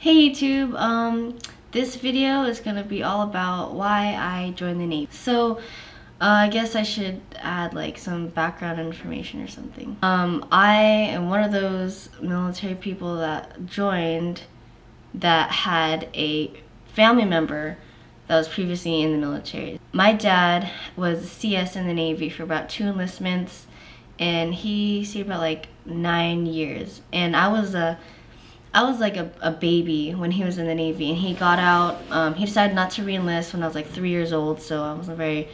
Hey YouTube, this video is gonna be all about why I joined the Navy. So, I guess I should add like some background information or something. I am one of those military people that joined that had a family member that was previously in the military. My dad was a CS in the Navy for about 2 enlistments, and he stayed about like 9 years. And I was like a baby when he was in the Navy, and he got out. He decided not to re-enlist when I was like 3 years old, so I wasn't very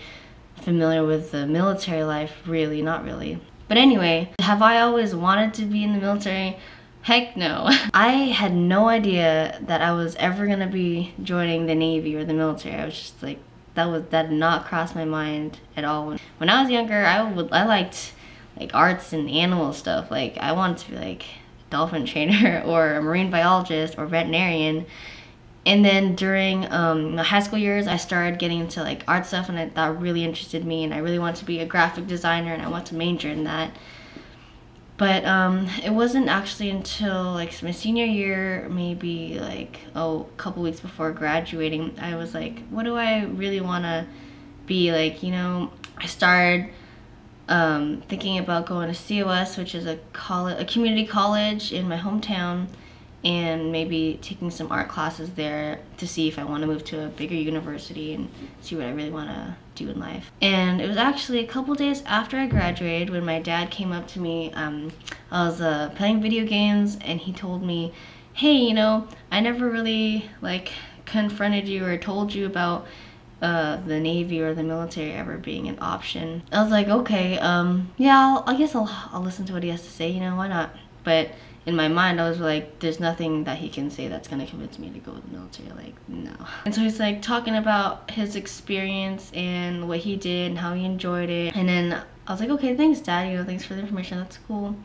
familiar with the military life, really, not really. But anyway, have I always wanted to be in the military? Heck no. I had no idea that I was ever gonna be joining the Navy or the military. I was just like, that did not cross my mind at all. When I was younger, I liked like arts and animal stuff. Like I wanted to be like dolphin trainer or a marine biologist or veterinarian. And then during my high school years, I started getting into like art stuff, and that really interested me, and I really wanted to be a graphic designer, and I wanted to major in that. But it wasn't actually until like my senior year, maybe like a couple weeks before graduating, I was like, what do I really want to be? Like, you know, I started thinking about going to COS, which is a community college in my hometown, and maybe taking some art classes there to see if I want to move to a bigger university and see what I really want to do in life. And it was actually a couple days after I graduated when my dad came up to me. I was playing video games, and he told me, hey, you know, I never really like confronted you or told you about the Navy or the military ever being an option. I was like, okay, yeah, I guess I'll listen to what he has to say, you know, why not? But in my mind, I was like, there's nothing that he can say that's gonna convince me to go with the military, like, no. And so he's like talking about his experience and what he did and how he enjoyed it. And then I was like, okay, thanks, Dad, you know, thanks for the information, that's cool.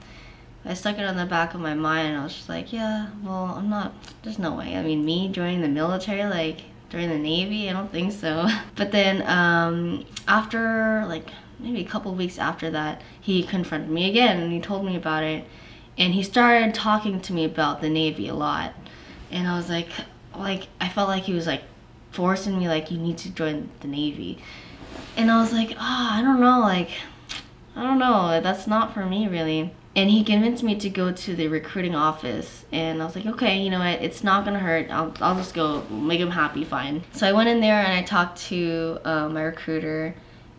I stuck it on the back of my mind, and I was just like, yeah, well, there's no way. I mean, me joining the military, like, during the Navy, I don't think so. But then after like maybe a couple weeks after that, he confronted me again, and he told me about it, and he started talking to me about the Navy a lot. And I was like I felt like he was like forcing me, like, you need to join the Navy. And I was like, I don't know, like, I don't know, that's not for me really. And he convinced me to go to the recruiting office, and I was like, okay, you know what, it's not gonna hurt, I'll just go, make him happy, fine. So I went in there and I talked to my recruiter,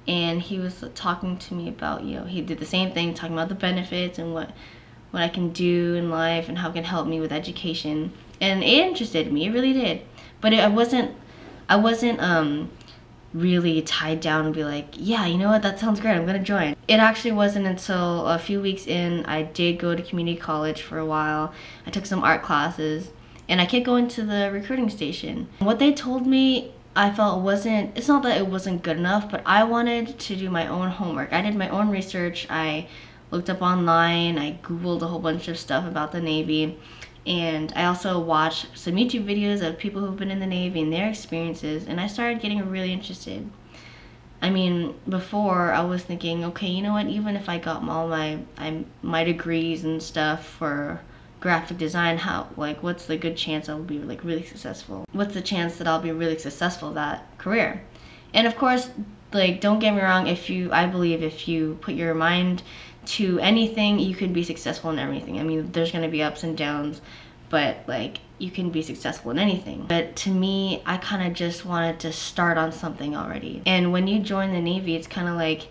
and he was talking to me about, you know, he did the same thing, talking about the benefits and what I can do in life and how it can help me with education. And it interested me, it really did. But I wasn't really tied down and be like, yeah, you know what, that sounds great, I'm gonna join. It actually wasn't until a few weeks in, I did go to community college for a while. I took some art classes, and I kept going to the recruiting station. What they told me, I felt it's not that it wasn't good enough, but I wanted to do my own homework. I did my own research. I looked up online, I Googled a whole bunch of stuff about the Navy, and I also watched some YouTube videos of people who've been in the Navy and their experiences, and I started getting really interested. I mean, before I was thinking, okay, you know what, even if I got all my degrees and stuff for graphic design, what's the good chance I'll be like really successful? What's the chance that I'll be really successful at that career? And of course, like, don't get me wrong, I believe if you put your mind to anything, you can be successful in everything. I mean, there's gonna be ups and downs, but like, you can be successful in anything. But to me, I kind of just wanted to start on something already. And when you join the Navy, it's kind of like,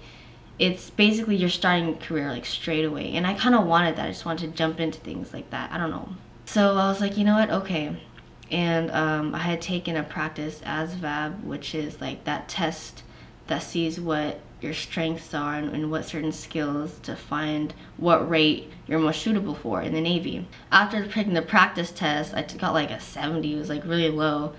it's basically you're starting a career like straight away. And I kind of wanted that. I just wanted to jump into things like that. I don't know. So I was like, you know what, okay. And I had taken a practice ASVAB, which is like that test that sees what your strengths are and what certain skills to find what rate you're most suitable for in the Navy. After taking the practice test, I got like a 70, it was like really low.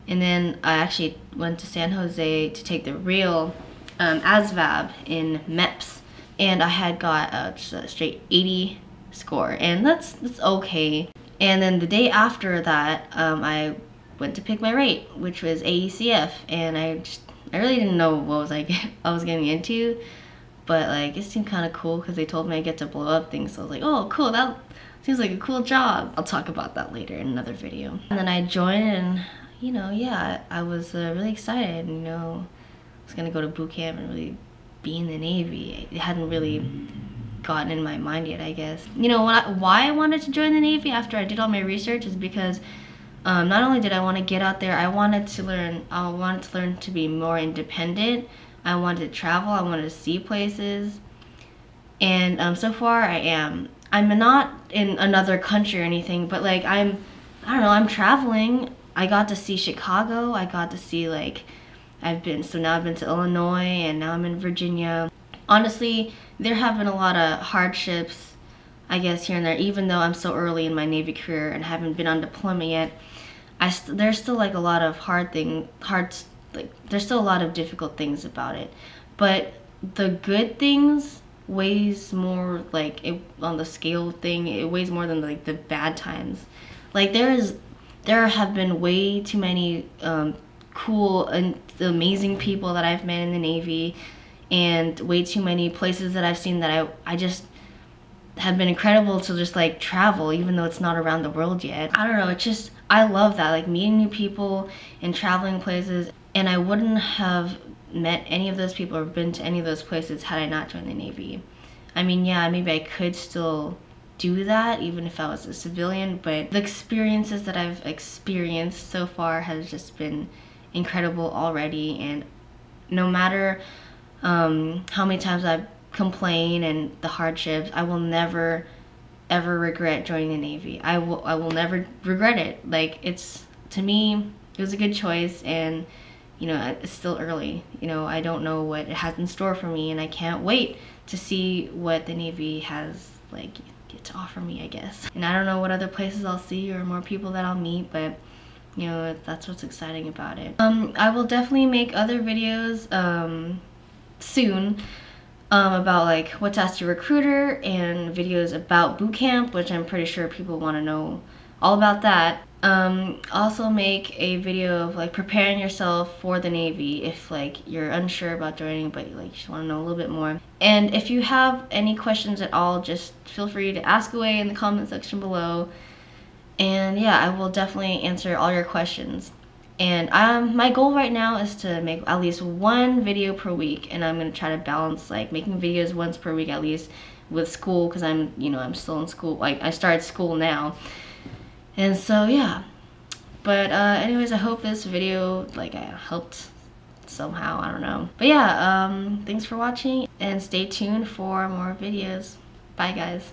And then I actually went to San Jose to take the real ASVAB in MEPS, and I had got just a straight 80 score, and that's okay. And then the day after that, I went to pick my rate, which was AECF, and I really didn't know what I was getting into, but like it seemed kind of cool because they told me I get to blow up things, so I was like, oh cool, that seems like a cool job. I'll talk about that later in another video. And then I joined, and you know, yeah, I was really excited. You know, I was gonna go to boot camp and really be in the Navy. It hadn't really gotten in my mind yet, I guess. You know, why I wanted to join the Navy after I did all my research is because not only did I want to get out there, I wanted to learn to be more independent. I wanted to travel, I wanted to see places. And so far I am. I'm not in another country or anything, but like I don't know, I'm traveling. I got to see Chicago, I got to see like, now I've been to Illinois, and now I'm in Virginia. Honestly, there have been a lot of hardships, I guess, here and there. Even though I'm so early in my Navy career and haven't been on deployment yet, there's still like a lot of there's still a lot of difficult things about it. But the good things weighs more, like on the scale thing, it weighs more than like the bad times. Like there have been way too many cool and amazing people that I've met in the Navy, and way too many places that I've seen that I just have been incredible to just like travel, even though it's not around the world yet. I don't know, it's just, I love that, like meeting new people and traveling places. And I wouldn't have met any of those people or been to any of those places had I not joined the Navy. I mean, yeah, maybe I could still do that even if I was a civilian, but the experiences that I've experienced so far has just been incredible already. And no matter how many times I've complained and the hardships, I will never ever regret joining the Navy. I will never regret it. Like, to me, it was a good choice. And you know, it's still early. You know, I don't know what it has in store for me, and I can't wait to see what the Navy has like get to offer me, I guess. And I don't know what other places I'll see or more people that I'll meet, but you know, that's what's exciting about it. I will definitely make other videos soon about like what to ask your recruiter, and videos about boot camp, which I'm pretty sure people want to know all about that. Also make a video of like preparing yourself for the Navy if like you're unsure about joining but you just want to know a little bit more. And if you have any questions at all, just feel free to ask away in the comment section below. And yeah, I will definitely answer all your questions. And my goal right now is to make at least one video per week, and I'm going to try to balance like making videos once per week at least with school, because I'm still in school. Like, I started school now. And so yeah, but anyways, I hope this video like helped somehow, I don't know. But yeah, thanks for watching, and stay tuned for more videos. Bye guys.